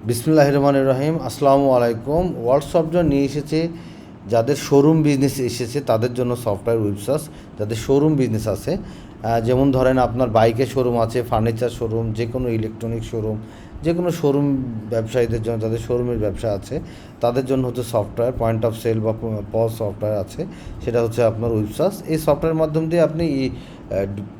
বিসমিল্লাহির রহমানির রহিম। আসসালামু আলাইকুম। ওয়ার্ল্ড সফটওয়্যার নিয়ে এসেছে যাদের শোরুম বিজনেস এসেছে তাদের জন্য সফটওয়্যার ওয়েবসাস, যাদের শোরুম বিজনেস আছে, যেমন ধরেন আপনার বাইকের শোরুম আছে, ফার্নিচার শোরুম, যে কোনো ইলেকট্রনিক শোরুম, যে কোনো শোরুম ব্যবসায়ীদের জন্য, যাদের শোরুমের ব্যবসা আছে তাদের জন্য হচ্ছে সফটওয়্যার পয়েন্ট অফ সেল বা পজ সফটওয়্যার আছে, সেটা হচ্ছে আপনার ওয়েবসাস। এই সফটওয়্যারের মাধ্যম দিয়ে আপনি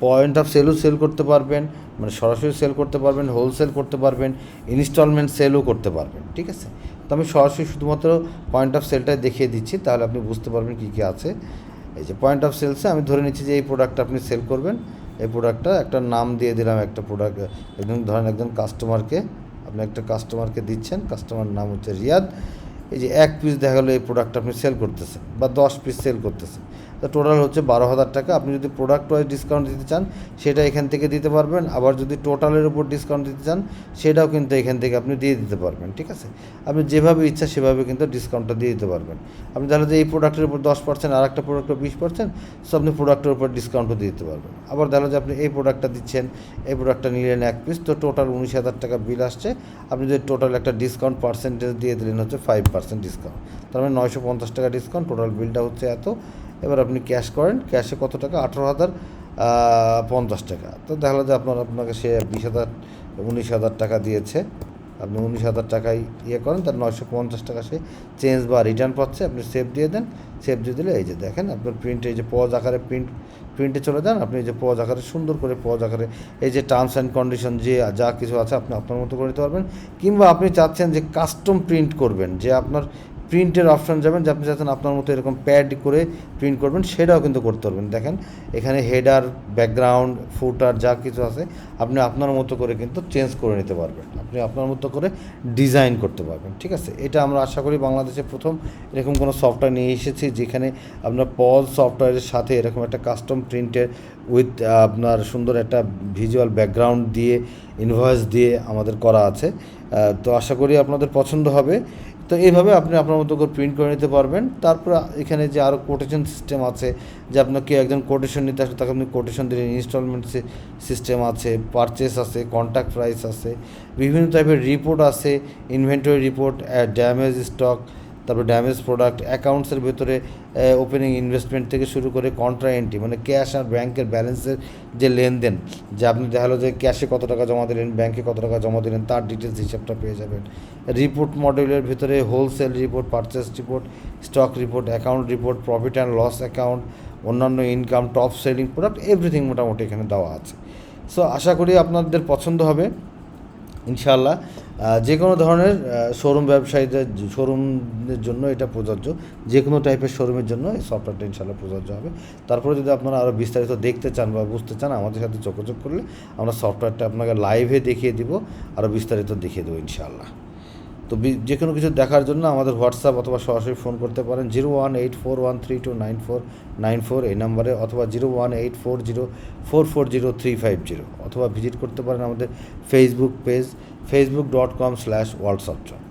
পয়েন্ট অফ সেলও সেল করতে পারবেন, মানে সরাসরি সেল করতে পারবেন, হোলসেল করতে পারবেন, ইনস্টলমেন্ট সেলও করতে পারবেন। ঠিক আছে, তো আমি সরাসরি শুধুমাত্র পয়েন্ট অফ সেলটাই দেখিয়ে দিচ্ছি, তাহলে আপনি বুঝতে পারবেন কী কী আছে। এই যে পয়েন্ট অফ সেলসে আমি ধরে নিচ্ছি যে এই প্রোডাক্টটা আপনি সেল করবেন। এই প্রোডাক্টটা একটা নাম দিয়ে দিলাম, একটা প্রোডাক্ট একজন ধরেন একজন কাস্টমারকে, আপনি একটা কাস্টমারকে দিচ্ছেন, কাস্টমার নাম হচ্ছে রিয়াদ। এই যে 1 পিস দেখা গেলো এই প্রোডাক্ট আপনি সেল করতেছেন বা 10 পিস সেল করতেছেন, তো টোটাল হচ্ছে 12,000 টাকা। আপনি যদি প্রোডাক্ট ওয়াইজ ডিসকাউন্ট দিতে চান সেটা এখান থেকে দিতে পারবেন, আবার যদি টোটালের উপর ডিসকাউন্ট দিতে চান সেটাও কিন্তু এখান থেকে আপনি দিয়ে দিতে পারবেন। ঠিক আছে, আপনি যেভাবে ইচ্ছা সেভাবে কিন্তু ডিসকাউন্টটা দিয়ে দিতে পারবেন। আপনি তাহলে যে এই প্রোডাক্টের উপর 10% আর একটা প্রোডাক্টের 20%, সো আপনি প্রোডাক্টের উপর ডিসকাউন্টও দিয়ে দিতে পারবেন। আবার দেখা যে আপনি এই প্রোডাক্টটা দিচ্ছেন, এই প্রোডাক্টটা নিলেন 1 পিস, তো টোটাল 19,000 টাকা বিল আসছে। আপনি যদি টোটাল একটা ডিসকাউন্ট পার্সেন্টেজ দিয়ে দিলেন হচ্ছে 5% ডিসকাউন্ট, তার মানে 950 টাকা ডিসকাউন্ট, টোটাল বিলটা হচ্ছে এত। এবার আপনি ক্যাশ করেন, ক্যাশে কত টাকা? 18,050 টাকা। তো দেখা গেলো যে আপনাকে সে 19,000 টাকা দিয়েছে, আপনি 19,000 টাকায় করেন, তার 950 টাকা সে চেঞ্জ বা রিটার্ন পাচ্ছে। আপনি সেভ দিয়ে দেন, সেভ দিয়ে দিলে এই যে দেখেন আপনার প্রিন্টে, এই যে পজ আকারে প্রিন্টে চলে যান, আপনি এই যে পজ আকারে সুন্দর করে পজ আকারে এই যে টার্মস অ্যান্ড কন্ডিশন যে যা কিছু আছে আপনি আপনার মতো করে নিতে পারবেন। কিংবা আপনি চাচ্ছেন যে কাস্টম প্রিন্ট করবেন, যে আপনার প্রিন্টের অপশান যাবেন, যে আপনি চাচ্ছেন আপনার মতো এরকম প্যাড করে প্রিন্ট করবেন, সেটাও কিন্তু করতে পারবেন। দেখেন এখানে হেডার, ব্যাকগ্রাউন্ড, ফুটার যা কিছু আছে আপনি আপনার মতো করে কিন্তু চেঞ্জ করে নিতে পারবেন, আপনি আপনার মতো করে ডিজাইন করতে পারবেন। ঠিক আছে, এটা আমরা আশা করি বাংলাদেশে প্রথম এরকম কোনো সফটওয়্যার নিয়ে এসেছি যেখানে আপনার পজ সফটওয়্যারের সাথে এরকম একটা কাস্টম প্রিন্টের উইথ আপনার সুন্দর একটা ভিজুয়াল ব্যাকগ্রাউন্ড দিয়ে ইনভয়েস দিয়ে আমাদের করা আছে। তো আশা করি আপনাদের পছন্দ হবে। তো এইভাবে আপনি আপনার মতো করে প্রিন্ট করে নিতে পারবেন। তারপর এখানে যে আরও কোটেশন সিস্টেম আছে, যে আপনাকে একজন কোটেশন নিতে আসলে তাকে আপনি কোটেশন দিলেন, ইনস্টলমেন্ট সিস্টেম আছে, পারচেস আছে, কন্ট্যাক্ট প্রাইস আছে, বিভিন্ন টাইপের রিপোর্ট আছে, ইনভেন্টরি রিপোর্ট, ড্যামেজ স্টক, তারপর ড্যামেজ প্রোডাক্ট, অ্যাকাউন্টসের ভেতরে ওপেনিং ইনভেস্টমেন্ট থেকে শুরু করে কন্ট্রা এন্ট্রি, মানে ক্যাশ আর ব্যাংকের ব্যালেন্সের যে লেনদেন, যে আপনি দেখা হলো যে ক্যাশে কত টাকা জমা দিলেন, ব্যাংকে কত টাকা জমা দিলেন, তার ডিটেলস হিসাবটা পেয়ে যাবেন। রিপোর্ট মডেলের ভিতরে wholesale report, purchase report, stock report, account report, profit and loss account, অন্যান্য income, top selling product, everything মোটামুটি এখানে দেওয়া আছে। সো আশা করি আপনাদের পছন্দ হবে ইনশাআল্লাহ। যে কোনো ধরনের শোরুম ব্যবসায়ীদের, শোরুমের জন্য এটা প্রযোজ্য, যে কোনো টাইপের শোরুমের জন্য এই সফটওয়্যারটা ইনশাআল্লাহ প্রযোজ্য হবে। তারপরে যদি আপনারা আরও বিস্তারিত দেখতে চান বা বুঝতে চান, আমাদের সাথে যোগাযোগ করলে আমরা সফটওয়্যারটা আপনাকে লাইভে দেখিয়ে দিব, আরও বিস্তারিত দেখিয়ে দেবো ইনশাআল্লাহ। তো যে কোনো কিছু দেখার জন্য আমাদের হোয়াটসঅ্যাপ অথবা সরাসরি ফোন করতে পারেন 018413299494 এই নাম্বারে, অথবা 018404403550, অথবা ভিজিট করতে পারেন আমাদের ফেসবুক পেজ facebook.com/worldsoftware।